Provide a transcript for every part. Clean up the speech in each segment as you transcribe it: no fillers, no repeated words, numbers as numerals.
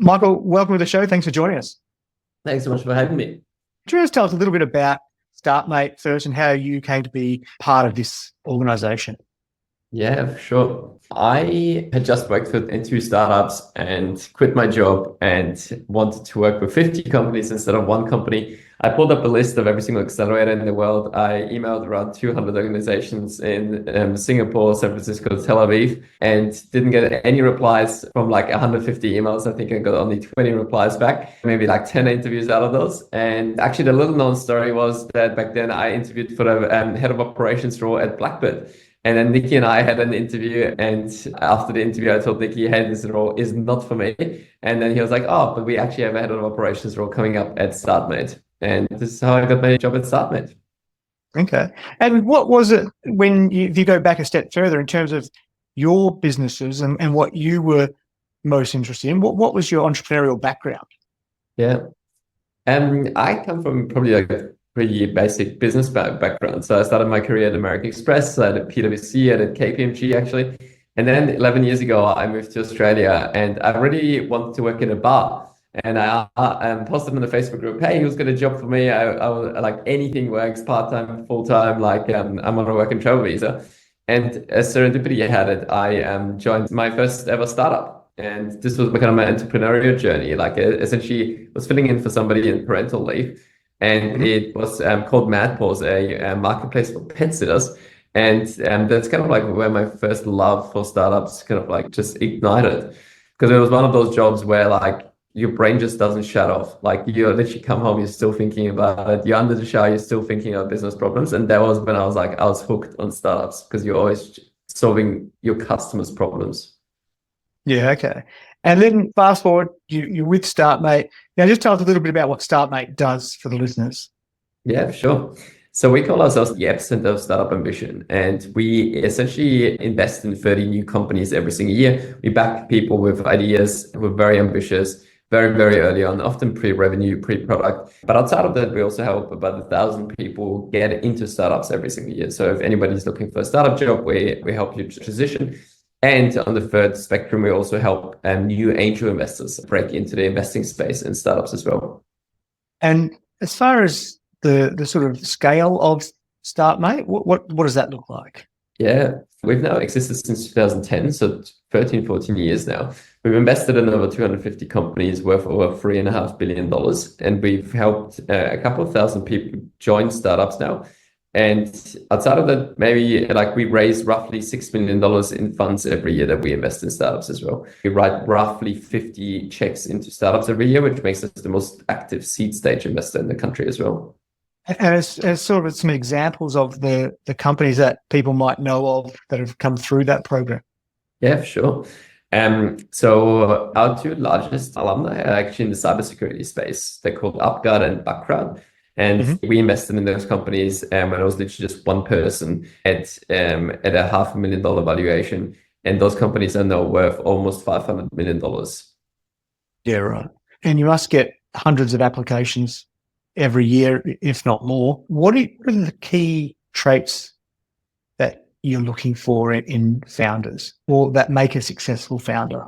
Michael, welcome to the show. Thanks for joining us. Thanks so much for having me. Do you want to tell us a little bit about Startmate first and how you came to be part of this organisation? Yeah, for sure. I had just worked in two startups and quit my job and wanted to work with 50 companies instead of one company. I pulled up a list of every single accelerator in the world. I emailed around 200 organizations in Singapore, San Francisco, Tel Aviv, and didn't get any replies from like 150 emails. I think I got only 20 replies back, maybe like 10 interviews out of those. And actually, the little known story was that back then I interviewed for the head of operations role at Blackbird. And then Niki and I had an interview, and after the interview, I told Niki, hey, this role is not for me. And then he was like, oh, but we actually have a head of operations role coming up at Startmate. And this is how I got my job at Startmate. Okay. And what was it when if you go back a step further in terms of your businesses and what you were most interested in, what was your entrepreneurial background? Yeah. I come from probably like a pretty basic business background. So I started my career at American Express, I had PwC, I did KPMG actually. And then 11 years ago, I moved to Australia and I really wanted to work in a bar. And I posted in the Facebook group, hey, who's got a job for me? I like anything works, part-time, full-time, like I'm on a work and travel visa. And as serendipity had it, I joined my first ever startup. And this was kind of my entrepreneurial journey. Like essentially was filling in for somebody in parental leave. And it was called MadPaws, a marketplace for pet sitters. And that's kind of like where my first love for startups kind of like just ignited. Because it was one of those jobs where like your brain just doesn't shut off. Like you literally come home, you're still thinking about it. You're under the shower, you're still thinking of business problems. And that was when I was hooked on startups because you're always solving your customers' problems. Yeah, okay. And then fast forward, you're with Startmate. Now, just tell us a little bit about what Startmate does for the listeners. Yeah, sure. So we call ourselves the epicenter of startup ambition, and we essentially invest in 30 new companies every single year. We back people with ideas who are very ambitious, very, very early on, often pre-revenue, pre-product. But outside of that, we also help about 1,000 people get into startups every single year. So if anybody's looking for a startup job, we help you transition. And on the third spectrum, we also help new angel investors break into the investing space in startups as well. And as far as the sort of scale of Startmate, what does that look like? Yeah, we've now existed since 2010, so 13, 14 years now. We've invested in over 250 companies worth over $3.5 billion. And we've helped a couple of thousand people join startups now. And outside of that, maybe like we raise roughly $6 million in funds every year that we invest in startups as well. We write roughly 50 checks into startups every year, which makes us the most active seed stage investor in the country as well. And as sort of some examples of the companies that people might know of that have come through that program. Yeah, for sure. So our two largest alumni are actually in the cybersecurity space. They're called UpGuard and Background. And we invested in those companies when it was literally just one person at a $500,000 valuation. And those companies are now worth almost $500 million. Yeah, right. And you must get hundreds of applications every year, if not more. What are the key traits that you're looking for in founders or that make a successful founder?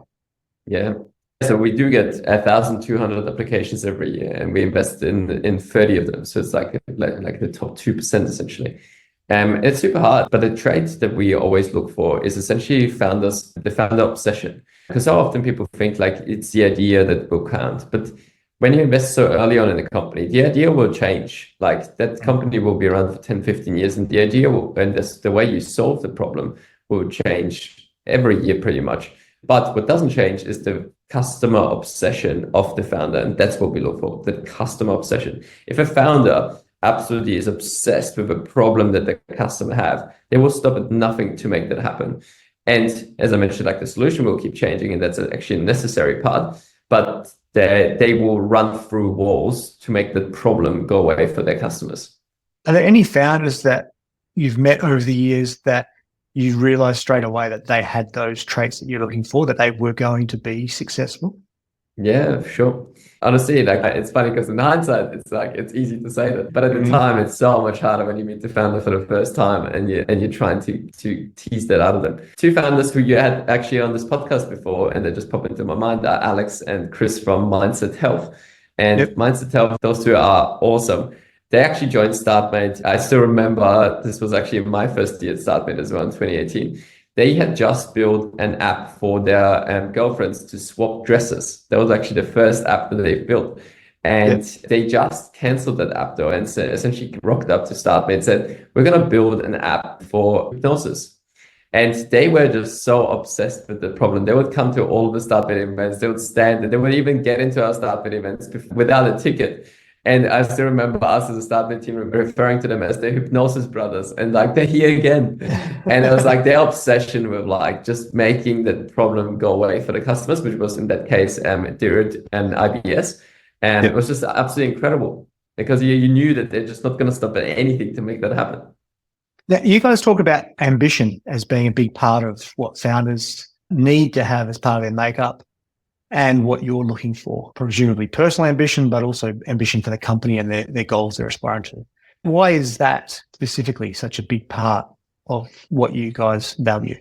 Yeah. So we do get 1,200 applications every year, and we invest in 30 of them. So it's like the top 2% essentially. It's super hard, but the traits that we always look for is essentially the founder obsession. Because so often people think like it's the idea that will count, but when you invest so early on in a company, the idea will change. Like that company will be around for 10, 15 years, and the idea and the way you solve the problem will change every year pretty much. But what doesn't change is the customer obsession of the founder. And that's what we look for, the customer obsession. If a founder absolutely is obsessed with a problem that the customer have, they will stop at nothing to make that happen. And as I mentioned, like the solution will keep changing, and that's actually a necessary part. But they will run through walls to make the problem go away for their customers. Are there any founders that you've met over the years that you realized straight away that they had those traits that you're looking for, that they were going to be successful? Yeah, sure. Honestly, like it's funny because in hindsight, it's like it's easy to say that, but at the Mm. time, it's so much harder when you meet the founder for the first time and you're trying to tease that out of them. Two founders who you had actually on this podcast before, and they just pop into my mind are Alex and Chris from Mindset Health. And Yep. Mindset Health, those two are awesome. They actually joined Startmate. I still remember this was actually my first year at Startmate as well in 2018. They had just built an app for their girlfriends to swap dresses. That was actually the first app that they built. And Yep. they just canceled that app though, and essentially rocked up to Startmate and said, we're going to build an app for hypnosis. And they were just so obsessed with the problem. They would come to all the Startmate events. They would stand and they would even get into our Startmate events without a ticket. And I still remember us as a Startmate team referring to them as the hypnosis brothers, and like they're here again. And it was like their obsession with like just making the problem go away for the customers, which was in that case DIRD and IBS. And it was just absolutely incredible because you knew that they're just not going to stop at anything to make that happen. Now, you guys talk about ambition as being a big part of what founders need to have as part of their makeup and what you're looking for, presumably personal ambition, but also ambition for the company and their goals they're aspiring to. Why is that specifically such a big part of what you guys value?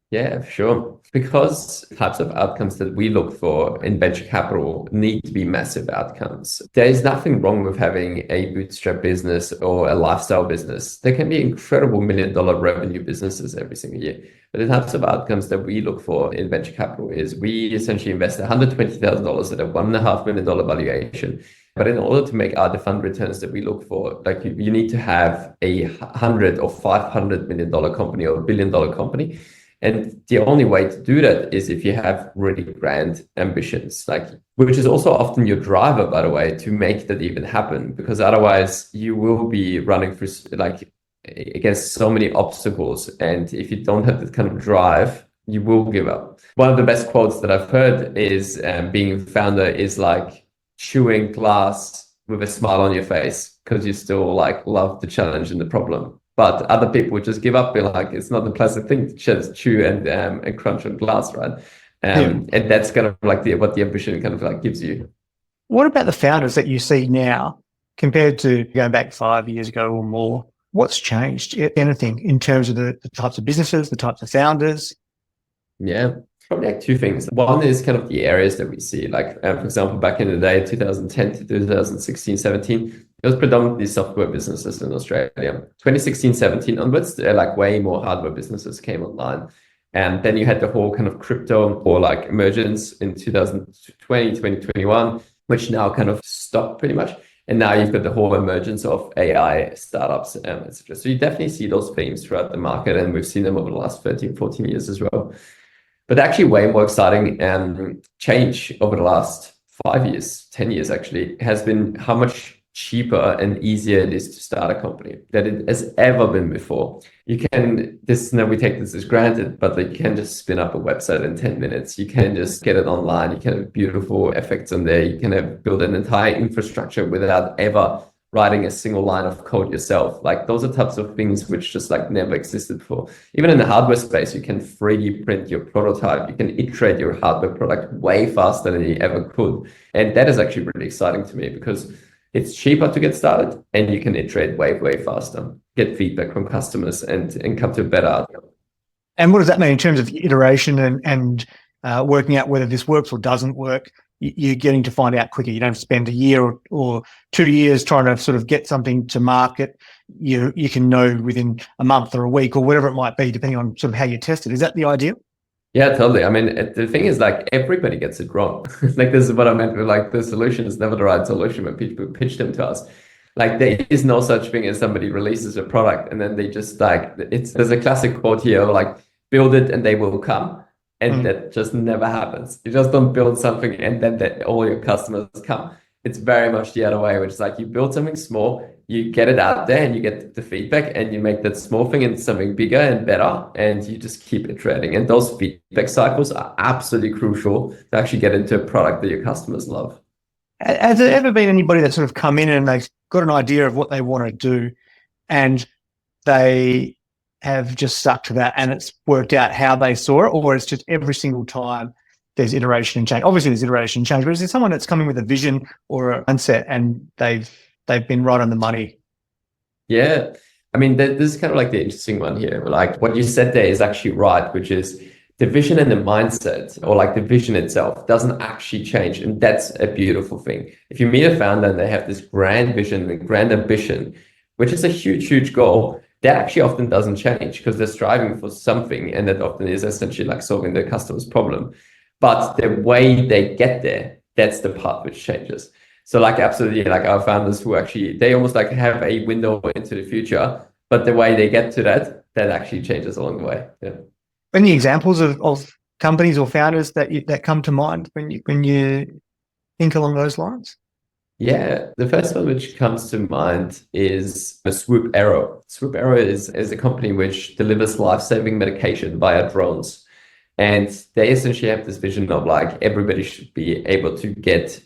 Yeah, sure. Because types of outcomes that we look for in venture capital need to be massive outcomes. There is nothing wrong with having a bootstrap business or a lifestyle business. There can be incredible $1 million revenue businesses every single year. But the types of outcomes that we look for in venture capital is we essentially invest $120,000 at a $1.5 million valuation. But in order to make our fund returns that we look for, like you need to have a $100 or $500 million company or $1 billion company. And the only way to do that is if you have really grand ambitions, like which is also often your driver, by the way, to make that even happen, because otherwise you will be running through like against so many obstacles. And if you don't have that kind of drive, you will give up. One of the best quotes that I've heard is being a founder is like chewing glass with a smile on your face because you still like love the challenge and the problem. But other people would just give up, be like, it's not a pleasant thing to just chew and crunch on glass, right? And that's kind of like what the ambition kind of like gives you. What about the founders that you see now compared to going back 5 years ago or more? What's changed, if anything, in terms of the types of businesses, the types of founders? Yeah, probably like two things. One is kind of the areas that we see. Like, for example, back in the day, 2010 to 2016, 17, it was predominantly software businesses in Australia. 2016, 17 onwards, like way more hardware businesses came online. And then you had the whole kind of crypto or like emergence in 2020, 2021, which now kind of stopped pretty much. And now you've got the whole emergence of AI startups, etc. So you definitely see those themes throughout the market. And we've seen them over the last 13, 14 years as well. But actually way more exciting change over the last 5 years, 10 years actually, has been how much cheaper and easier it is to start a company than it has ever been before. You can, we take this as granted, but you can just spin up a website in 10 minutes. You can just get it online. You can have beautiful effects on there. You can build an entire infrastructure without ever writing a single line of code yourself. Like those are types of things which just like never existed before. Even in the hardware space, you can 3D print your prototype. You can iterate your hardware product way faster than you ever could. And that is actually really exciting to me because it's cheaper to get started and you can iterate way, way faster, get feedback from customers and come to a better outcome. And what does that mean in terms of iteration and working out whether this works or doesn't work? You're getting to find out quicker. You don't spend a year or 2 years trying to sort of get something to market. You can know within a month or a week or whatever it might be, depending on sort of how you test it. Is that the idea? Yeah, totally. I mean, the thing is like everybody gets it wrong. Like this is what I meant with like the solution is never the right solution when people pitch them to us. Like there is no such thing as somebody releases a product and then they just like, there's a classic quote here, like build it and they will come. And that just never happens. You just don't build something and then all your customers come. It's very much the other way, which is like you build something small, you get it out there and you get the feedback and you make that small thing into something bigger and better and you just keep iterating. And those feedback cycles are absolutely crucial to actually get into a product that your customers love. Has there ever been anybody that sort of come in and they've got an idea of what they want to do and they have just stuck to that and it's worked out how they saw it, or it's just every single time there's iteration and change? Obviously, there's iteration and change, but is there someone that's coming with a vision or a mindset and they've been right on the money? Yeah. I mean, this is kind of like the interesting one here. Like what you said there is actually right, which is the vision and the mindset, or like the vision itself, doesn't actually change. And that's a beautiful thing. If you meet a founder and they have this grand vision and grand ambition, which is a huge, huge goal, that actually often doesn't change because they're striving for something. And that often is essentially like solving their customer's problem. But the way they get there, that's the part which changes. So like absolutely, like our founders who actually, they almost like have a window into the future, but the way they get to that actually changes along the way. Yeah. Any examples of companies or founders that come to mind when you think along those lines? Yeah, the first one which comes to mind is Swoop Aero. Swoop Aero is a company which delivers life-saving medication via drones. And they essentially have this vision of like everybody should be able to get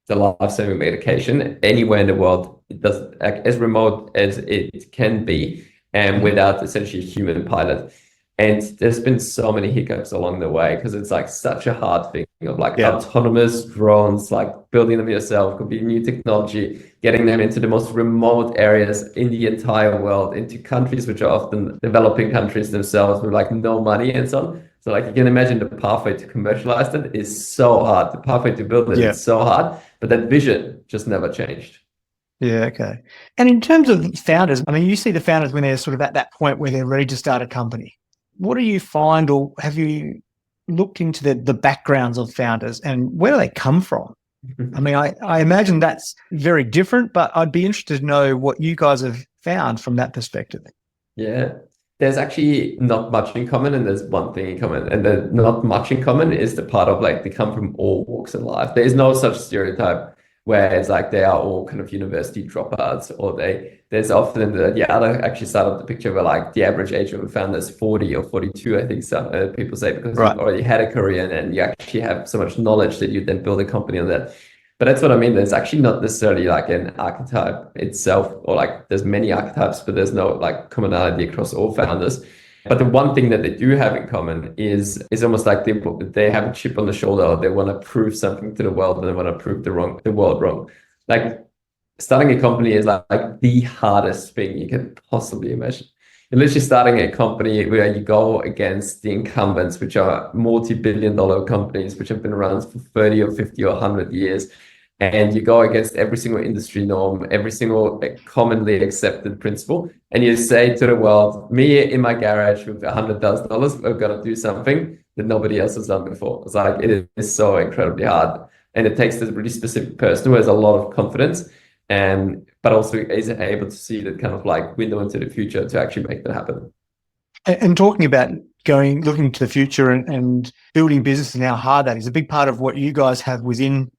the life-saving medication anywhere in the world. It does as remote as it can be, and without essentially a human pilot. And there's been so many hiccups along the way because it's like such a hard thing of like autonomous drones, like building them yourself could be new technology, getting them into the most remote areas in the entire world, into countries which are often developing countries themselves with like no money and so on. So like you can imagine the pathway to commercialize them is so hard. The pathway to build it is so hard, but that vision just never changed. Yeah, okay. And in terms of founders, I mean, you see the founders when they're sort of at that point where they're ready to start a company. What do you find, or have you looked into the backgrounds of founders and where do they come from? I mean, I imagine that's very different, but I'd be interested to know what you guys have found from that perspective. Yeah, there's actually not much in common, and there's one thing in common. And the not much in common is the part of like they come from all walks of life. There is no such stereotype where it's like they are all kind of university dropouts, or there's often the other actually side of the picture where like the average age of a founder is 40 or 42, I think some people say, because you've already had a career and you actually have so much knowledge that you then build a company on that. But that's what I mean. There's actually not necessarily like an archetype itself, or like there's many archetypes, but there's no like commonality across all founders. But the one thing that they do have in common is almost like they have a chip on the shoulder, or they want to prove something to the world, and they want to prove the world wrong. Like starting a company is like the hardest thing you can possibly imagine. You're literally starting a company where you go against the incumbents, which are multi-billion-dollar companies, which have been around for 30 or 50 or 100 years. And you go against every single industry norm, every single commonly accepted principle. And you say to the world, me in my garage with $100,000, we've got to do something that nobody else has done before. It's like, it is so incredibly hard. And it takes this really specific person who has a lot of confidence, but also is able to see that kind of like window into the future to actually make that happen. And talking about looking to the future and building business and how hard that is, a big part of what you guys have within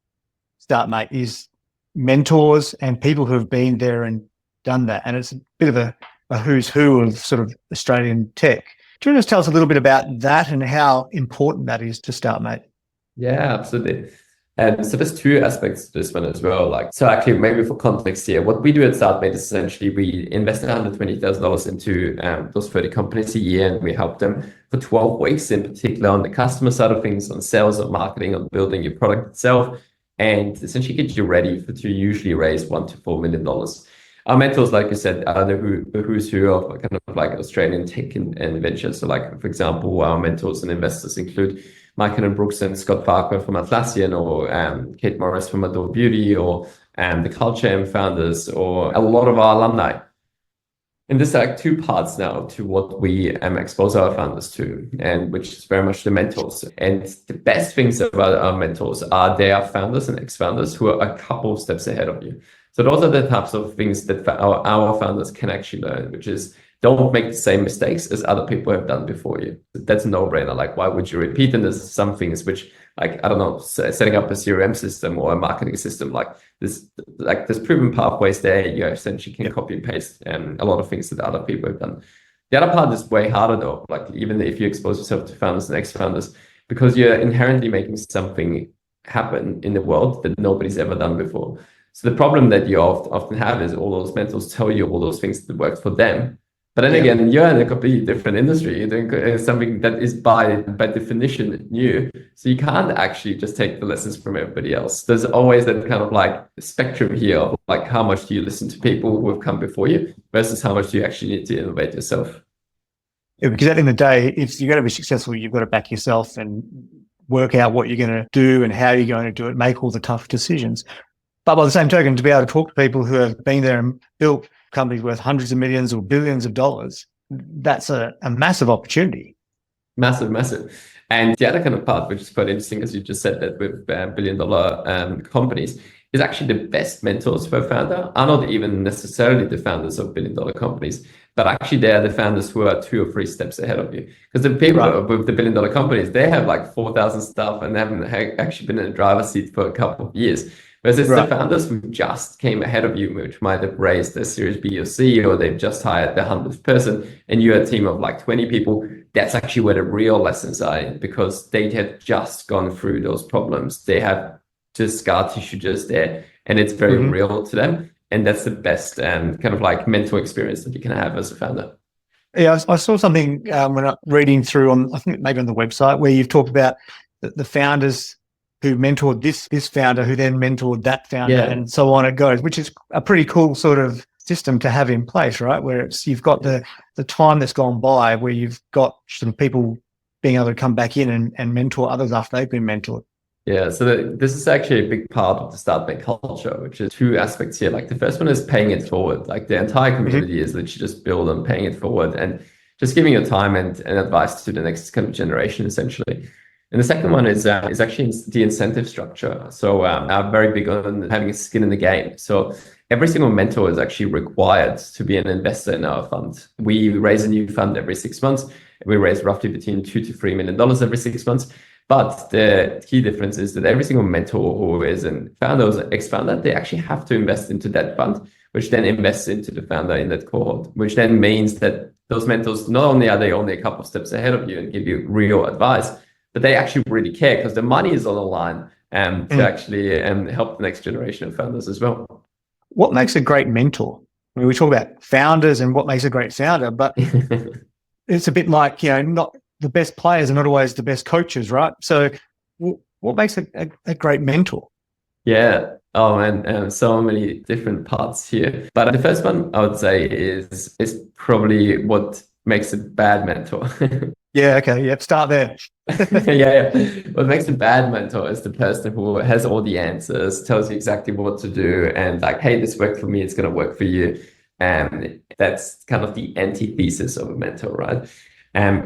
Startmate is mentors and people who have been there and done that. And it's a bit of a who's who of sort of Australian tech. Do you want to tell us a little bit about that and how important that is to Startmate? Yeah, absolutely. And so there's two aspects to this one as well. Like, so actually, maybe for context here, what we do at Startmate is essentially we invest $120,000 into those 30 companies a year, and we help them for 12 weeks, in particular on the customer side of things, on sales, on marketing, on building your product itself, and essentially get you ready to usually raise $1 to $4 million. Our mentors, like you said, are the who's who of kind of like Australian tech and ventures. So like, for example, our mentors and investors include Michael Brooks and Scott Farquhar from Atlassian, or Kate Morris from Adore Beauty, or the Culture M founders, or a lot of our alumni. And there's like two parts now to what we expose our founders to, and which is very much the mentors. And the best things about our mentors are they are founders and ex-founders who are a couple of steps ahead of you. So those are the types of things that our founders can actually learn, which is don't make the same mistakes as other people have done before you. That's a no-brainer. Like, why would you repeat? And there's some things which, like, I don't know, setting up a CRM system or a marketing system, like there's proven pathways there. You essentially can copy and paste a lot of things that other people have done. The other part is way harder though. Like, even if you expose yourself to founders and ex-founders, because you're inherently making something happen in the world that nobody's ever done before. So the problem that you often have is all those mentors tell you all those things that worked for them, But then again, you're in a completely different industry. You're doing something that is by definition new. So you can't actually just take the lessons from everybody else. There's always that kind of like spectrum here of like how much do you listen to people who have come before you versus how much do you actually need to innovate yourself. Yeah, because at the end of the day, if you're going to be successful, you've got to back yourself and work out what you're going to do and how you're going to do it, make all the tough decisions. But by the same token, to be able to talk to people who have been there and built companies worth hundreds of millions or billions of dollars, that's a massive opportunity. Massive. And the other kind of part, which is quite interesting, as you just said, that with billion-dollar companies, is actually the best mentors for a founder are not even necessarily the founders of billion-dollar companies, but actually they are the founders who are 2 or 3 steps ahead of you. Because the people with the billion-dollar companies, they have like 4,000 staff and they haven't actually been in a driver's seat for a couple of years. Whereas it's the founders who just came ahead of you, which might have raised their Series B or C, or they've just hired their 100th person, and you're a team of like 20 people. That's actually where the real lessons are in, because they have just gone through those problems. They have just scar tissue just there, and it's very real to them. And that's the best kind of like mental experience that you can have as a founder. Yeah, I saw something when I'm reading through on, I think maybe on the website, where you've talked about the founders who mentored this founder, who then mentored that founder, and so on it goes, which is a pretty cool sort of system to have in place, right? Where it's you've got the time that's gone by, where you've got some people being able to come back in and mentor others after they've been mentored. Yeah, so this is actually a big part of the Startmate culture, which is 2 aspects here. Like the first one is paying it forward. Like the entire community is literally just built on paying it forward and just giving your time and advice to the next kind of generation, essentially. And the second one is actually the incentive structure. So I'm very big on having a skin in the game. So every single mentor is actually required to be an investor in our fund. We raise a new fund every 6 months. We raise roughly between $2 to $3 million every 6 months. But the key difference is that every single mentor who is a founder or ex-founder, they actually have to invest into that fund, which then invests into the founder in that cohort, which then means that those mentors, not only are they only a couple of steps ahead of you and give you real advice, but they actually really care because the money is on the line to actually help the next generation of founders as well. What makes a great mentor? I mean, we talk about founders and what makes a great founder, but it's a bit like, not the best players are not always the best coaches, right? So what makes a great mentor? Yeah. Oh, and so many different parts here. But the first one I would say is probably what makes a bad mentor. Yeah. Okay. Yep. Start there. Yeah. What makes a bad mentor is the person who has all the answers, tells you exactly what to do, and like, hey, this worked for me, it's going to work for you. And that's kind of the antithesis of a mentor, right?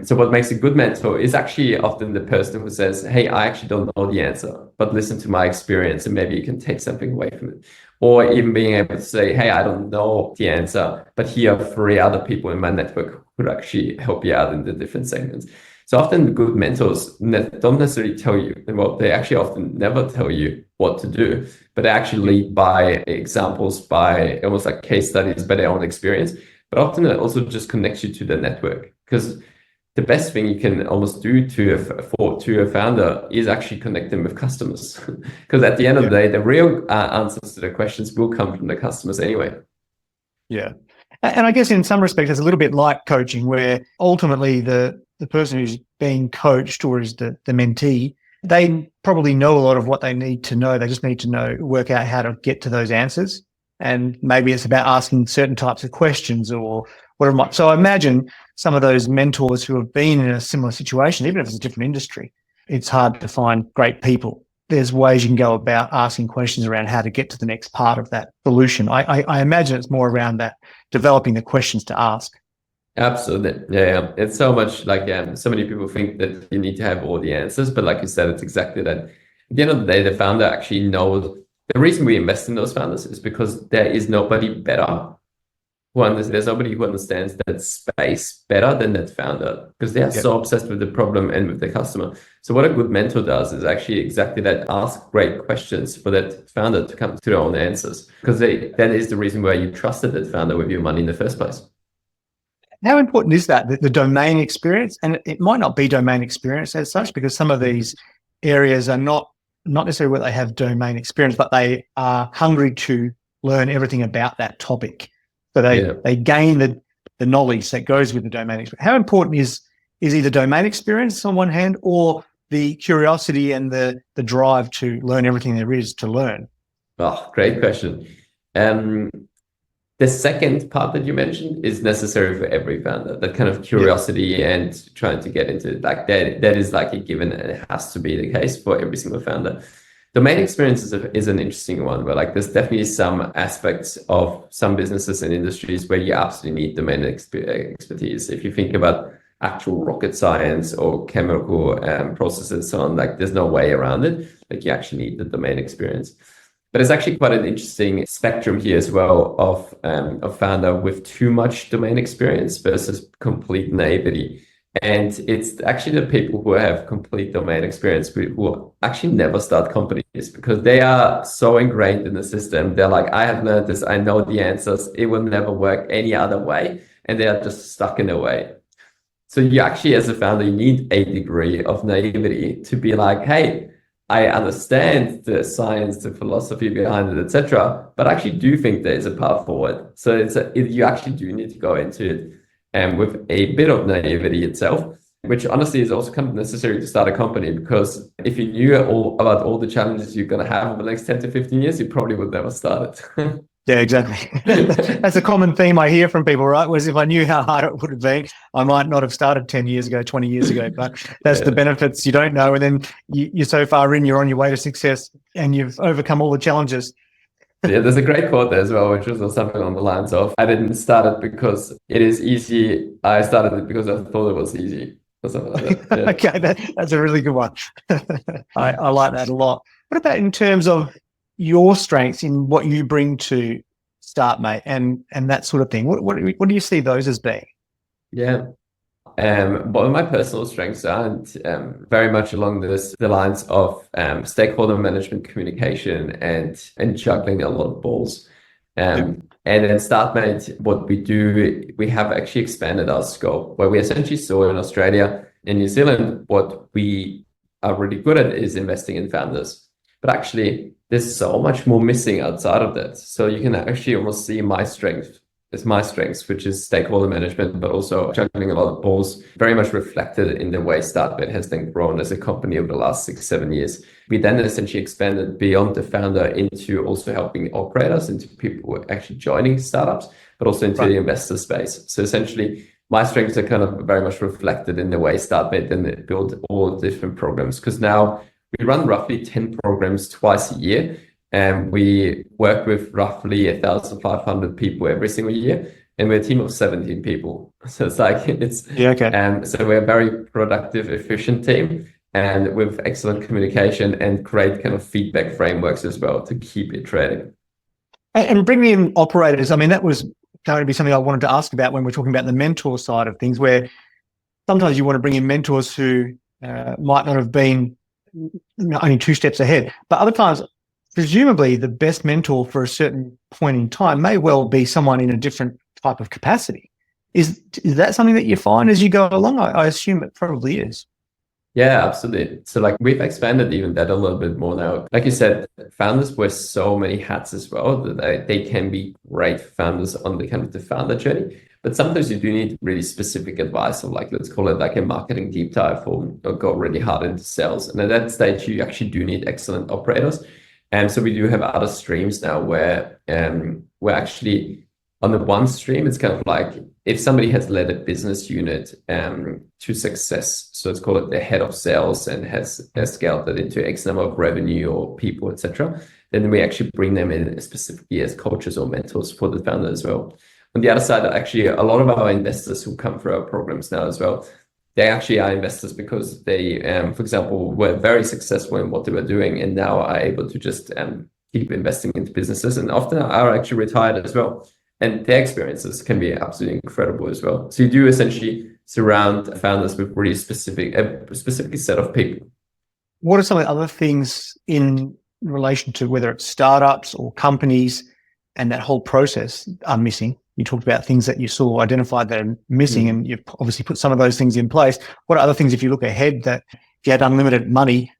So what makes a good mentor is actually often the person who says, hey, I actually don't know the answer, but listen to my experience and maybe you can take something away from it. Or even being able to say, hey, I don't know the answer, but here are 3 other people in my network who could actually help you out in the different segments. So often good mentors don't necessarily tell you, well, they actually often never tell you what to do, but they actually lead by examples, by almost like case studies, by their own experience. But often it also just connects you to the network, because the best thing you can almost do to a founder is actually connect them with customers. Because at the end of the day, the real answers to the questions will come from the customers anyway. Yeah. And I guess in some respects, it's a little bit like coaching, where ultimately the person who's being coached or is the mentee, they probably know a lot of what they need to know. They just need to work out how to get to those answers. And maybe it's about asking certain types of questions or whatever it might. So I imagine some of those mentors who have been in a similar situation, even if it's a different industry, it's hard to find great people. There's ways you can go about asking questions around how to get to the next part of that solution. I imagine it's more around that, developing the questions to ask. Absolutely. Yeah. It's so much like, so many people think that you need to have all the answers, but like you said, it's exactly that. At the end of the day, the founder actually knows. The reason we invest in those founders is because there is nobody better. There's nobody who understands that space better than that founder, because they are so obsessed with the problem and with the customer. So what a good mentor does is actually exactly that: ask great questions for that founder to come to their own answers, because that is the reason why you trusted that founder with your money in the first place. How important is that, the domain experience? And it might not be domain experience as such, because some of these areas are not necessarily where they have domain experience, but they are hungry to learn everything about that topic. So they gain the knowledge that goes with the domain experience. How important is either domain experience on one hand or the curiosity and the drive to learn everything there is to learn? Oh, great question. The second part that you mentioned is necessary for every founder, that kind of curiosity and trying to get into it. Like that is like a given, and it has to be the case for every single founder. Domain experience is an interesting one, but like there's definitely some aspects of some businesses and industries where you absolutely need domain expertise. If you think about actual rocket science or chemical processes and so on, like there's no way around it. Like you actually need the domain experience. But it's actually quite an interesting spectrum here as well of a founder with too much domain experience versus complete naivety. And it's actually the people who have complete domain experience who actually never start companies because they are so ingrained in the system. They're like, I have learned this, I know the answers, it will never work any other way. And they are just stuck in their way. So you actually, as a founder, you need a degree of naivety to be like, hey, I understand the science, the philosophy behind it, etc., but I actually do think there is a path forward. So you actually do need to go into it with a bit of naivety itself, which honestly is also kind of necessary to start a company, because if you knew about all the challenges you're going to have over the next 10 to 15 years, you probably would never start it. Yeah, exactly. That's a common theme I hear from people, right? Whereas if I knew how hard it would have been, I might not have started 10 years ago, 20 years ago, but that's the benefits you don't know. And then you're so far in, you're on your way to success and you've overcome all the challenges. Yeah, there's a great quote there as well, which was something on the lines of, I didn't start it because it is easy. I started it because I thought it was easy. Or something like that. Yeah. Okay, that's a really good one. I like that a lot. What about in terms of your strengths in what you bring to Startmate and that sort of thing? What do you see those as being? Yeah. One of my personal strengths are very much along the lines of stakeholder management, communication, and juggling a lot of balls. And then Startmate, what we do, we have actually expanded our scope, where we essentially saw in Australia and New Zealand, what we are really good at is investing in founders. But actually, there's so much more missing outside of that. So you can actually almost see my strengths, which is stakeholder management, but also juggling a lot of balls, very much reflected in the way Startmate has then grown as a company over the last 6-7 years. We then essentially expanded beyond the founder into also helping operators, into people who are actually joining startups, but also into the investor space. So essentially, my strengths are kind of very much reflected in the way Startmate then build all different programs. Because now we run roughly 10 programs twice a year. And we work with roughly 1,500 people every single year, and we're a team of 17 people. So it's like so we're a very productive, efficient team, and with excellent communication and great kind of feedback frameworks as well to keep it trading. And bringing in operators, I mean, that was going to be something I wanted to ask about when we're talking about the mentor side of things, where sometimes you want to bring in mentors who might not have been only 2 steps ahead, but other times, presumably the best mentor for a certain point in time may well be someone in a different type of capacity. Is that something that you find as you go along? I assume it probably is. Yeah, absolutely. So like we've expanded even that a little bit more now. Like you said, founders wear so many hats as well that they can be great founders on the kind of the founder journey. But sometimes you do need really specific advice, or like, let's call it like a marketing deep dive, or go really hard into sales. And at that stage, you actually do need excellent operators. And so we do have other streams now where we're actually on the one stream, it's kind of like if somebody has led a business unit to success, so let's call it the head of sales, and has scaled it into X number of revenue or people, etc., then we actually bring them in specifically as coaches or mentors for the founder as well. On the other side, actually, a lot of our investors who come through our programs now as well, they actually are investors because they, for example, were very successful in what they were doing and now are able to just keep investing into businesses, and often are actually retired as well. And their experiences can be absolutely incredible as well. So you do essentially surround founders with really specific set of people. What are some of the other things in relation to whether it's startups or companies and that whole process are missing? You talked about things that you saw identified that are missing, and you've obviously put some of those things in place. What are other things, if you look ahead, that if you had unlimited money,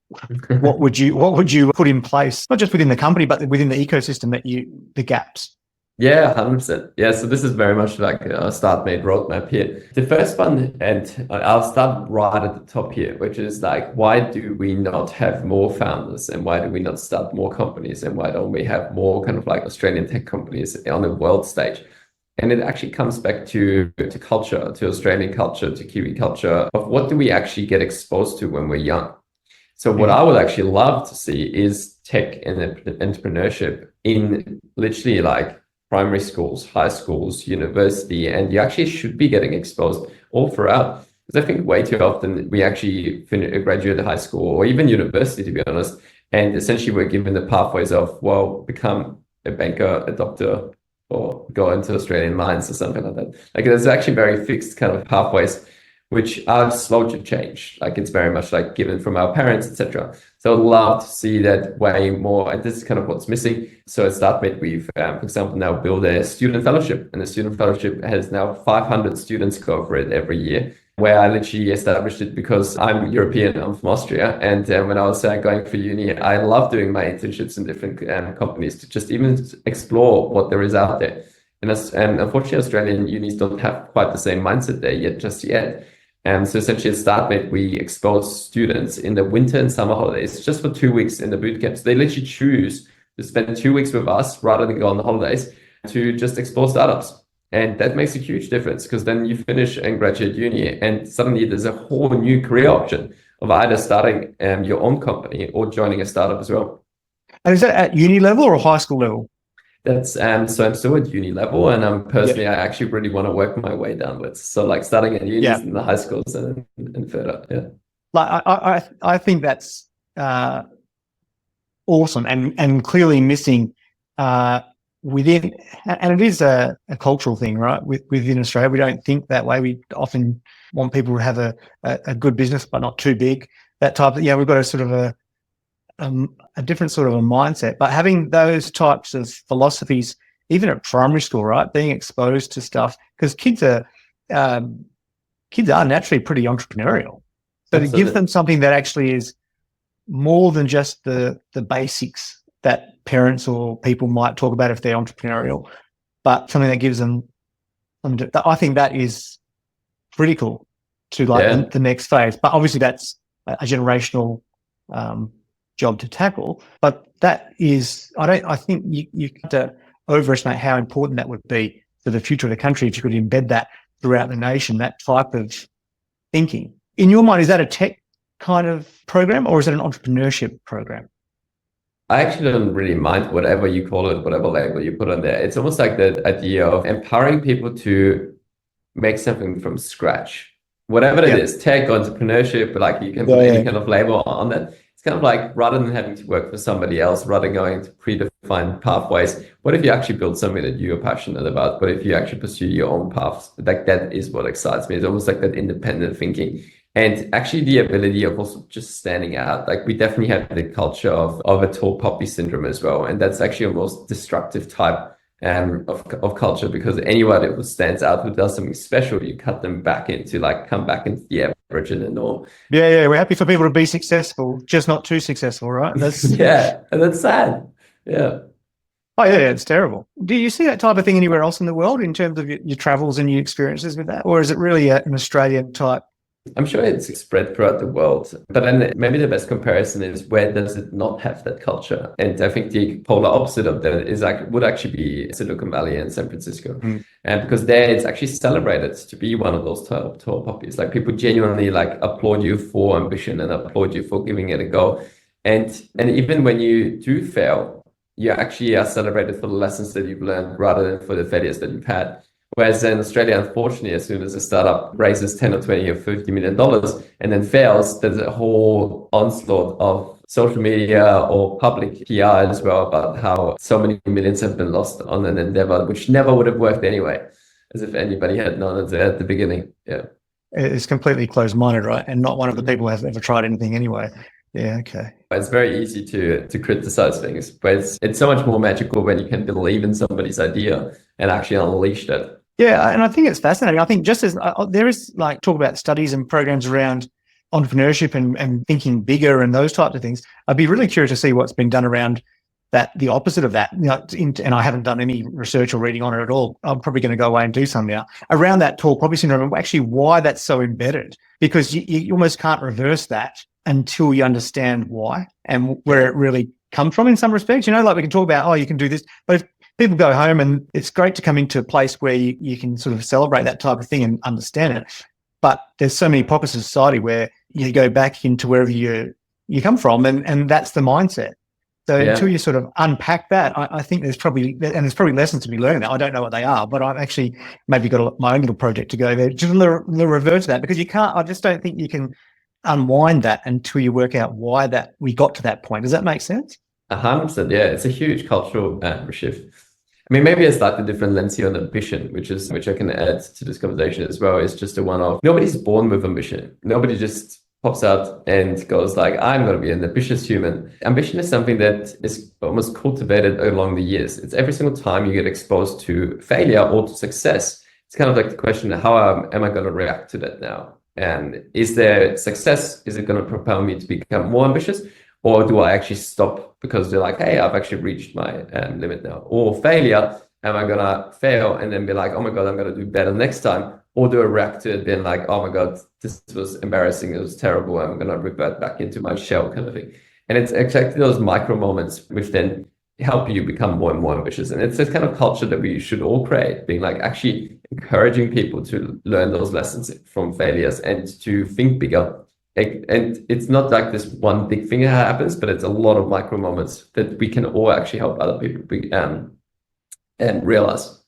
what would you put in place, not just within the company, but within the ecosystem, the gaps? Yeah, 100%. Yeah, so this is very much like a Startmate roadmap here. The first one, and I'll start right at the top here, which is like, why do we not have more founders, and why do we not start more companies, and why don't we have more kind of like Australian tech companies on the world stage? And it actually comes back to culture, to Australian culture, to Kiwi culture, of what do we actually get exposed to when we're young. So what I would actually love to see is tech and entrepreneurship in literally like primary schools, high schools, university, and you actually should be getting exposed all throughout. Because I think way too often we actually graduate high school or even university, to be honest, and essentially we're given the pathways of, well, become a banker, a doctor, or go into Australian mines or something like that. Like there's actually very fixed kind of pathways, which are slow to change. Like it's very much like given from our parents, etc. So I'd love to see that way more. And this is kind of what's missing. So at Startmate, we've, for example, now built a student fellowship, and the student fellowship has now 500 students go for it every year, where I literally established it because I'm European, I'm from Austria. And when I was going for uni, I love doing my internships in different companies to just even explore what there is out there. And unfortunately, Australian unis don't have quite the same mindset there just yet. So essentially at Startmate, we expose students in the winter and summer holidays just for 2 weeks in the boot camps. They literally choose to spend 2 weeks with us rather than go on the holidays to just explore startups. And that makes a huge difference, because then you finish and graduate uni and suddenly there's a whole new career option of either starting your own company or joining a startup as well. And is that at uni level or high school level? That's so I'm still at uni level, and I'm personally, I actually really want to work my way downwards. So like starting at uni in the high schools and further. Yeah. Like I think that's awesome and clearly missing within, and it is a cultural thing, right? Within Australia, we don't think that way. We often want people to have a good business, but not too big. That type of, we've got a sort of a different sort of a mindset, but having those types of philosophies, even at primary school, right? Being exposed to stuff, because kids are naturally pretty entrepreneurial. So Absolutely. To give them something that actually is more than just the basics that parents or people might talk about if they're entrepreneurial, but something that gives them, I think that is critical to like the next phase. But obviously that's a generational job to tackle, but that is, I think you have to overestimate how important that would be for the future of the country if you could embed that throughout the nation, that type of thinking. In your mind, is that a tech kind of program or is it an entrepreneurship program? I actually don't really mind whatever you call it, whatever label you put on there. It's almost like the idea of empowering people to make something from scratch, whatever it is, tech, entrepreneurship, like you can put any kind of label on that. It's kind of like, rather than having to work for somebody else, rather than going to predefined pathways, what if you actually build something that you're passionate about? What if you actually pursue your own paths? Like that is what excites me. It's almost like that independent thinking. And actually the ability of also just standing out. Like we definitely have the culture of a tall poppy syndrome as well. And that's actually a most destructive type of culture, because anyone who stands out, who does something special, you cut them back into come back into the average and the norm. Yeah. We're happy for people to be successful, just not too successful, right? That's and that's sad. Yeah. Oh yeah, it's terrible. Do you see that type of thing anywhere else in the world in terms of your travels and your experiences with that? Or is it really an Australian type? I'm sure it's spread throughout the world, but then maybe the best comparison is, where does it not have that culture? And I think the polar opposite of that would actually be Silicon Valley and San Francisco, and because there it's actually celebrated to be one of those tall poppies. Like people genuinely applaud you for ambition and applaud you for giving it a go, and even when you do fail, you actually are celebrated for the lessons that you've learned rather than for the failures that you've had. Whereas in Australia, unfortunately, as soon as a startup raises 10 or 20 or $50 million and then fails, there's a whole onslaught of social media or public PR as well about how so many millions have been lost on an endeavor, which never would have worked anyway, as if anybody had known it at the beginning. Yeah. It's completely closed-minded, right? And not one of the people has ever tried anything anyway. Yeah, okay. It's very easy to criticize things, but it's so much more magical when you can believe in somebody's idea and actually unleash that. Yeah, and I think it's fascinating. I think just as there is talk about studies and programs around entrepreneurship and thinking bigger and those types of things, I'd be really curious to see what's been done around that the opposite of that, and I haven't done any research or reading on it at all. I'm probably going to go away and do some now around that tall poppy syndrome, and actually why that's so embedded, because you almost can't reverse that until you understand why and where it really comes from in some respects. Like we can talk about, you can do this, but if people go home, and it's great to come into a place where you can sort of celebrate that type of thing and understand it. But there's so many pockets of society where you go back into wherever you come from, and that's the mindset. So until you sort of unpack that, I think there's probably lessons to be learned there. I don't know what they are, but I've actually maybe got my own little project to go there to revert to that, because I just don't think you can unwind that until you work out why that we got to that point. Does that make sense? 100%. Yeah, it's a huge cultural shift. I mean, maybe a slightly different lens here on ambition, which I can add to this conversation as well. Is just a one of, nobody's born with ambition. Nobody just pops out and goes like, I'm going to be an ambitious human. Ambition is something that is almost cultivated along the years. It's every single time you get exposed to failure or to success. It's kind of like the question, how am I going to react to that now? And is there success? Is it going to propel me to become more ambitious? Or do I actually stop because they're like, hey, I've actually reached my limit now? Or failure, am I going to fail and then be like, oh my God, I'm going to do better next time? Or do I react to it being like, oh my God, this was embarrassing, it was terrible, I'm going to revert back into my shell kind of thing. And it's exactly those micro moments which then help you become more and more ambitious. And it's this kind of culture that we should all create, being like actually encouraging people to learn those lessons from failures and to think bigger. And it's not like this one big thing that happens, but it's a lot of micro moments that we can all actually help other people and realize.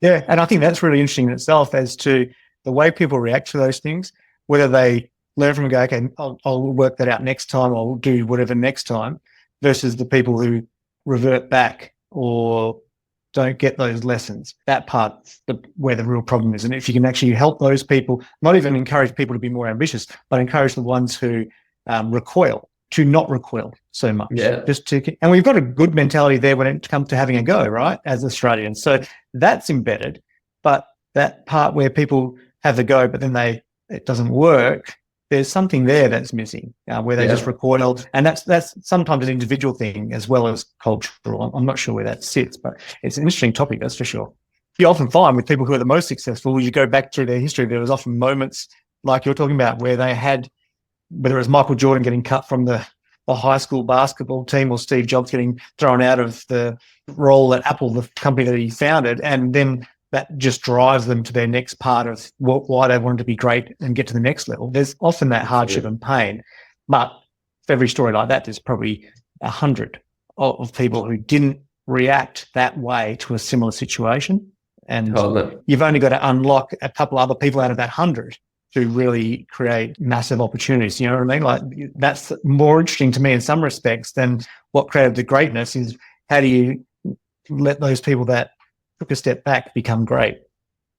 Yeah, and I think that's really interesting in itself as to the way people react to those things, whether they learn from it and go, okay, I'll work that out next time, I'll do whatever next time, versus the people who revert back or don't get those lessons. That part's where the real problem is. And if you can actually help those people, not even encourage people to be more ambitious, but encourage the ones who recoil to not recoil so much. Yeah. And we've got a good mentality there when it comes to having a go, right, as Australians. So that's embedded. But that part where people have the go, but then it doesn't work, there's something there that's missing, where they just recoil. And that's sometimes an individual thing as well as cultural. I'm not sure where that sits, but it's an interesting topic, that's for sure. You often find with people who are the most successful, you go back through their history, there was often moments like you're talking about where they had, whether it was Michael Jordan getting cut from the high school basketball team or Steve Jobs getting thrown out of the role at Apple, the company that he founded, and then that just drives them to their next part of why they wanted to be great and get to the next level. There's often that hardship and pain, but for every story like that, there's probably 100 of people who didn't react that way to a similar situation. And you've only got to unlock a couple other people out of that 100 to really create massive opportunities. You know what I mean? Like, that's more interesting to me in some respects than what created the greatness is how do you let those people that took a step back become great?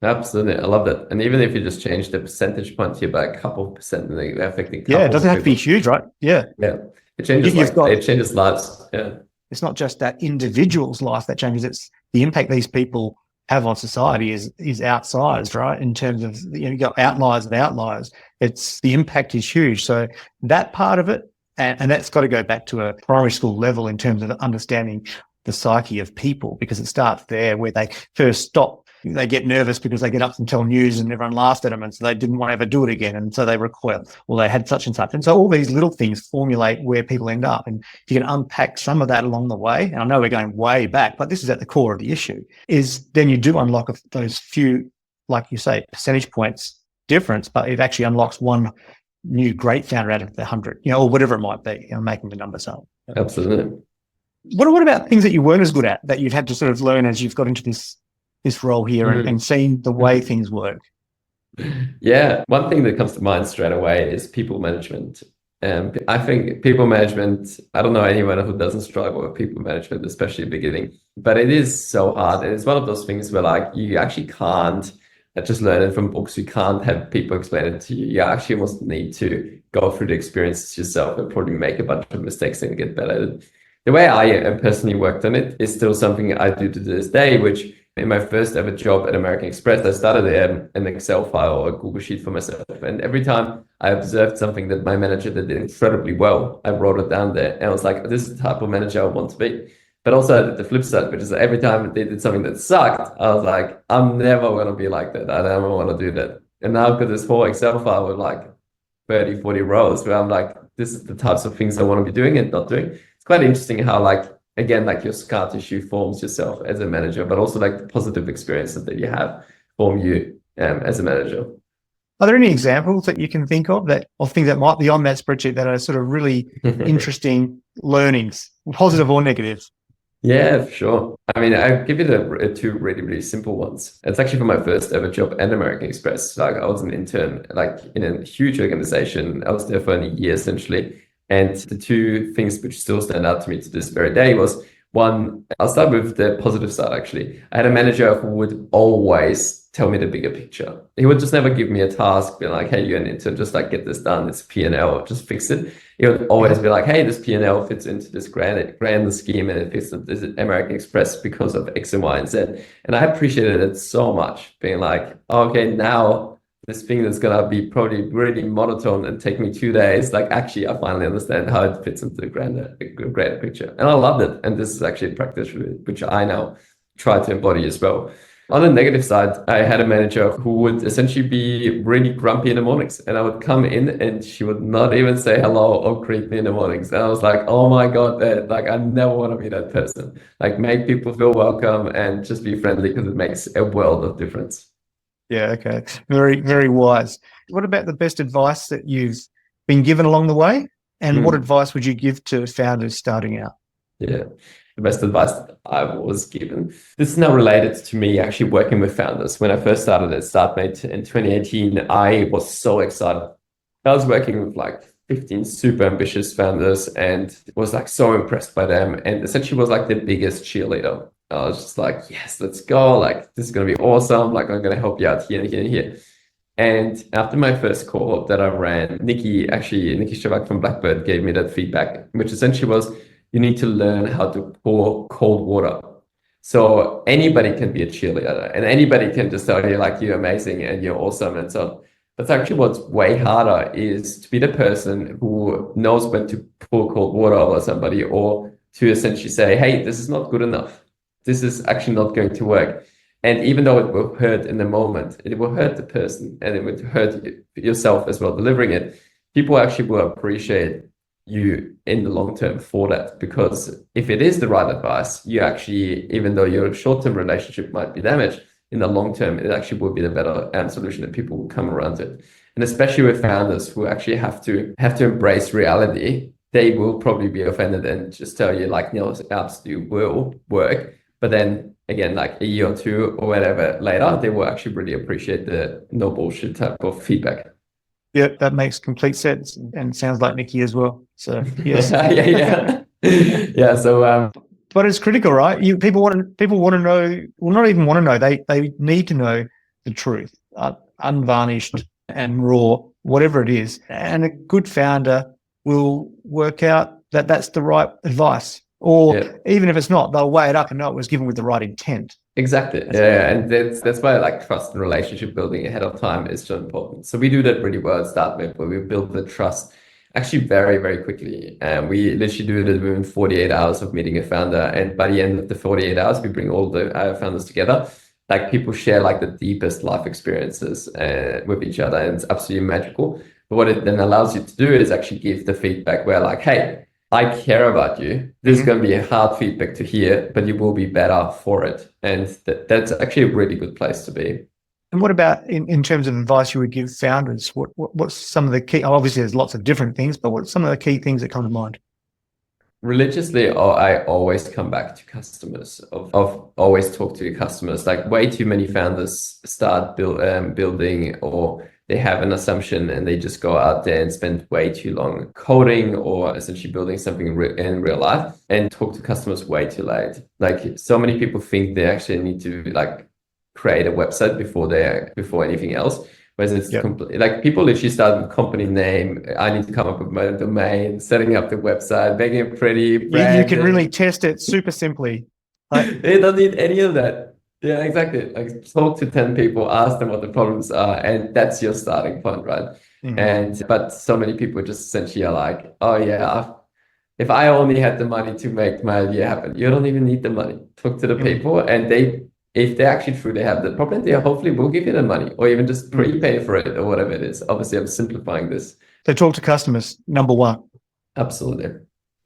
Absolutely. I love that. And even if you just change the percentage point here by a couple percent, then affecting it doesn't have to be huge, right? Yeah. It changes it changes lives. Yeah. It's not just that individual's life that changes, it's the impact these people have on society is outsized, right? In terms of, you got outliers of outliers. It's the impact is huge. So that part of it, and that's got to go back to a primary school level in terms of understanding the psyche of people, because it starts there where they first stop. They get nervous because they get up and tell news and everyone laughed at them, and so they didn't want to ever do it again, and so they recoil. Well, they had such and such. And so all these little things formulate where people end up. And if you can unpack some of that along the way, and I know we're going way back, but this is at the core of the issue, is then you do unlock those few, like you say, percentage points difference, but it actually unlocks one new great founder out of the 100, or whatever it might be, making the numbers up. Absolutely. What about things that you weren't as good at that you've had to sort of learn as you've got into this role here and seen the way things work? Yeah, one thing that comes to mind straight away is people management. I think people management, I don't know anyone who doesn't struggle with people management, especially at the beginning, but it is so hard. And it's one of those things where like you actually can't just learn it from books. You can't have people explain it to you. You actually almost need to go through the experiences yourself and probably make a bunch of mistakes and get better at it. The way I personally worked on it is still something I do to this day, which in my first ever job at American Express, I started an Excel file or a Google Sheet for myself. And every time I observed something that my manager did incredibly well, I wrote it down there. And I was like, this is the type of manager I want to be. But also the flip side, which is every time they did something that sucked, I was like, I'm never going to be like that. I never want to do that. And now I've got this whole Excel file with like 30, 40 rows where I'm like, this is the types of things I want to be doing and not doing. It's quite interesting how like, again, like your scar tissue forms yourself as a manager, but also like the positive experiences that you have form you as a manager. Are there any examples that you can think of things that might be on that spreadsheet that are sort of really interesting learnings, positive or negative? Yeah, for sure. I mean, I'll give you the two really, really simple ones. It's actually for my first ever job at American Express. Like I was an intern, like in a huge organization. I was there for a year essentially. And the two things which still stand out to me to this very day was one, I'll start with the positive side actually. I had a manager who would always tell me the bigger picture. He would just never give me a task, be like, hey, you're an intern, just like get this done. It's P&L, just fix it. He would always be like, hey, this P&L fits into this grand scheme and it fits into this American Express because of X and Y and Z. And I appreciated it so much, being like, okay, now this thing that's gonna be probably really monotone and take me 2 days, like actually I finally understand how it fits into the greater picture. And I loved it. And this is actually a practice which I now try to embody as well. On the negative side, I had a manager who would essentially be really grumpy in the mornings, and I would come in and she would not even say hello or greet me in the mornings. And I was like, oh my God, like I never want to be that person. Like make people feel welcome and just be friendly because it makes a world of difference. Yeah, okay. Very, very wise. What about the best advice that you've been given along the way? And what advice would you give to founders starting out? Yeah, the best advice that I was given. This is now related to me actually working with founders. When I first started at Startmate in 2018, I was so excited. I was working with like 15 super ambitious founders and was like so impressed by them and essentially was like the biggest cheerleader. I was just like, yes, let's go. Like, this is going to be awesome. Like, I'm going to help you out here and here and here. And after my first cohort that I ran, Niki Scevak from Blackbird gave me that feedback, which essentially was, you need to learn how to pour cold water. So anybody can be a cheerleader and anybody can just tell you like, you're amazing and you're awesome and so on. But actually what's way harder is to be the person who knows when to pour cold water over somebody or to essentially say, hey, this is not good enough. This is actually not going to work. And even though it will hurt in the moment, it will hurt the person and it would hurt yourself as well delivering it. People actually will appreciate you in the long term for that, because if it is the right advice, you actually, even though your short-term relationship might be damaged, in the long term, it actually will be the better solution that people will come around it. And especially with founders who actually have to embrace reality, they will probably be offended and just tell you like, no, it absolutely will work. But then again, like a year or two or whatever later, they will actually really appreciate the no bullshit type of feedback. Yeah, that makes complete sense and sounds like Niki as well. So yes. Yeah. So but it's critical, right? People want to know, well, not even want to know, they need to know the truth, unvarnished and raw, whatever it is. And a good founder will work out that that's the right advice. Or even if it's not, they'll weigh it up and know it was given with the right intent. Exactly. Yeah. And that's why like trust and relationship building ahead of time is so important. So we do that really well at Startmate, where we build the trust actually very, very quickly. And we literally do it within 48 hours of meeting a founder. And by the end of the 48 hours, we bring all the founders together. Like people share like the deepest life experiences with each other. And it's absolutely magical. But what it then allows you to do is actually give the feedback where like, hey, I care about you. This is going to be a hard feedback to hear, but you will be better for it. And that's actually a really good place to be. And what about in terms of advice you would give founders? What's some of the key, obviously there's lots of different things, but what's some of the key things that come to mind? Religiously, I always come back to customers, of always talk to your customers. Like way too many founders start building, or they have an assumption and they just go out there and spend way too long coding or essentially building something in real life and talk to customers way too late. Like so many people think they actually need to like create a website before anything else. Whereas it's like people literally start with company name. I need to come up with my domain, setting up the website, making it pretty. You can really test it super simply. It doesn't need any of that. Yeah, exactly. Like talk to 10 people, ask them what the problems are, and that's your starting point, right? But so many people just essentially are like, oh yeah, if I only had the money to make my idea happen, you don't even need the money. Talk to the people, and if they actually truly have the problem, they hopefully will give you the money, or even just prepay for it, or whatever it is. Obviously, I'm simplifying this. So talk to customers, number one. Absolutely.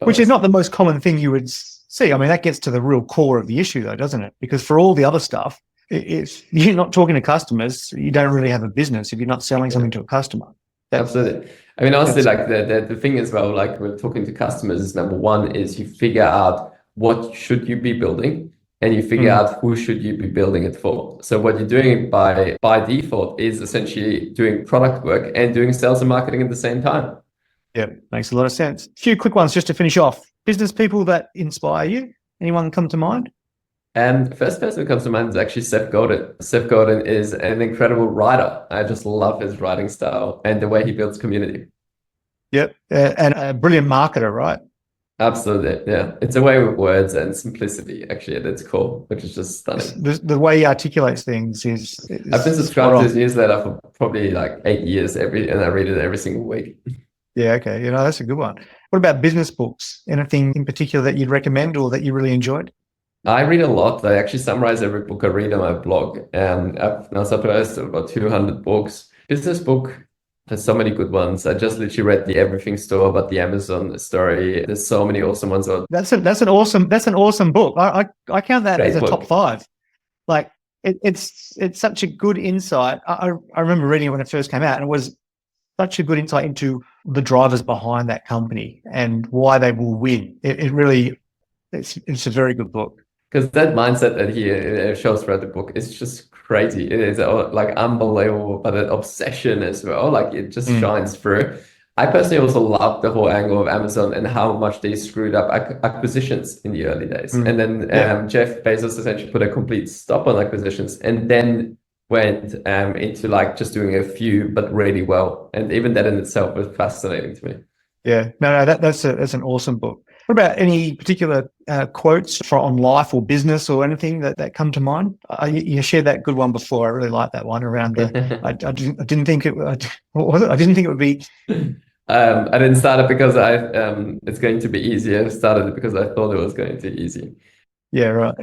Which is not the most common thing you would see. I mean, that gets to the real core of the issue, though, doesn't it? Because for all the other stuff, if you're not talking to customers, you don't really have a business if you're not selling something to a customer. Absolutely. I mean, honestly, like the thing as well, like we're talking to customers is number one is you figure out what should you be building, and you figure out who should you be building it for. So what you're doing by default is essentially doing product work and doing sales and marketing at the same time. Yeah, makes a lot of sense. A few quick ones just to finish off. Business people that inspire you? Anyone come to mind? And the first person who comes to mind is actually Seth Godin. Seth Godin is an incredible writer. I just love his writing style and the way he builds community. Yep, and a brilliant marketer, right? Absolutely, yeah. It's a way with words and simplicity, actually, at its core, which is just stunning. The way he articulates things is I've been subscribed to his newsletter for probably like 8 years, and I read it every single week. Yeah, okay. That's a good one. What about business books? Anything in particular that you'd recommend or that you really enjoyed? I read a lot. I actually summarize every book I read on my blog. I've now summarized about 200 books. Business book, there's so many good ones. I just literally read the Everything Store about the Amazon story. There's so many awesome ones. That's an awesome book. I count that as a top 5. Like it's such a good insight. I remember reading it when it first came out, and it was such a good insight into the drivers behind that company and why they will win. It's a very good book. Because that mindset that he shows throughout the book is just crazy. It is like unbelievable, but an obsession as well. Like it just shines through. I personally also love the whole angle of Amazon and how much they screwed up acquisitions in the early days. And then Jeff Bezos essentially put a complete stop on acquisitions and then went into like just doing a few, but really well. And even that in itself was fascinating to me. Yeah, no, that's an awesome book. What about any particular quotes on life or business or anything that come to mind? You shared that good one before. I really like that one around. I didn't think it. What was it? I didn't think it would be. I didn't start it because it's going to be easy. I started it because I thought it was going to be easy. Yeah, right.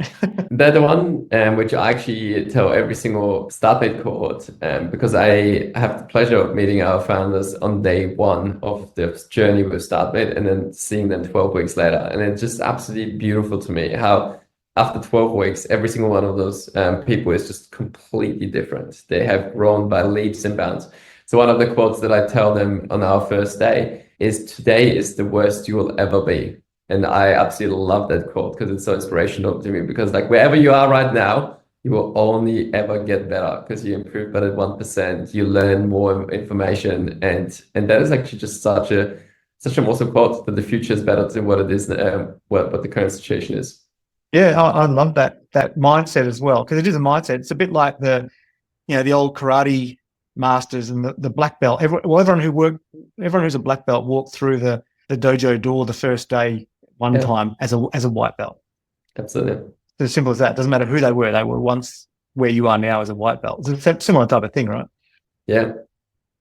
The one which I actually tell every single Startmate cohort, because I have the pleasure of meeting our founders on day 1 of the journey with Startmate and then seeing them 12 weeks later. And it's just absolutely beautiful to me how after 12 weeks, every single one of those people is just completely different. They have grown by leaps and bounds. So one of the quotes that I tell them on our first day is, "Today is the worst you will ever be." And I absolutely love that quote because it's so inspirational to me, because like wherever you are right now, you will only ever get better because you improve by that 1%, you learn more information. And that is actually just such an awesome quote, that the future is better than what it is, what the current situation is. Yeah, I love that mindset as well, because it is a mindset. It's a bit like the old karate masters and the black belt. Everyone who's a black belt walked through the dojo door the first day time as a white belt. Absolutely. It's as simple as that. It doesn't matter who they were once where you are now as a white belt. It's a similar type of thing, right? Yeah.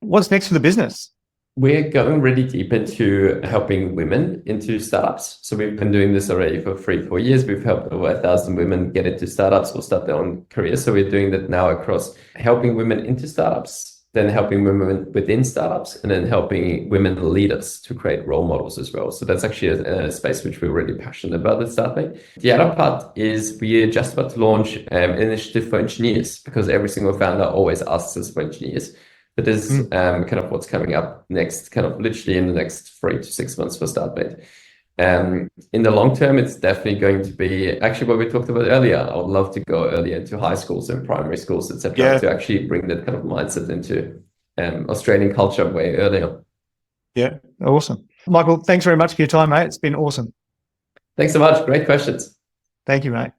What's next for the business? We're going really deep into helping women into startups. So we've been doing this already for 3-4 years. We've helped over 1,000 women get into startups or start their own careers. So we're doing that now across helping women into startups, then helping women within startups, and then helping women leaders to create role models as well. So that's actually a space which we're really passionate about at Startmate. The other part is we're just about to launch an initiative for engineers, because every single founder always asks us for engineers. But this is kind of what's coming up next, kind of literally in the next 3 to 6 months for Startmate. In the long term, it's definitely going to be actually what we talked about earlier. I would love to go earlier into high schools and primary schools, etc., to actually bring that kind of mindset into Australian culture way earlier. Yeah, awesome. Michael, thanks very much for your time, mate. It's been awesome. Thanks so much. Great questions. Thank you, mate.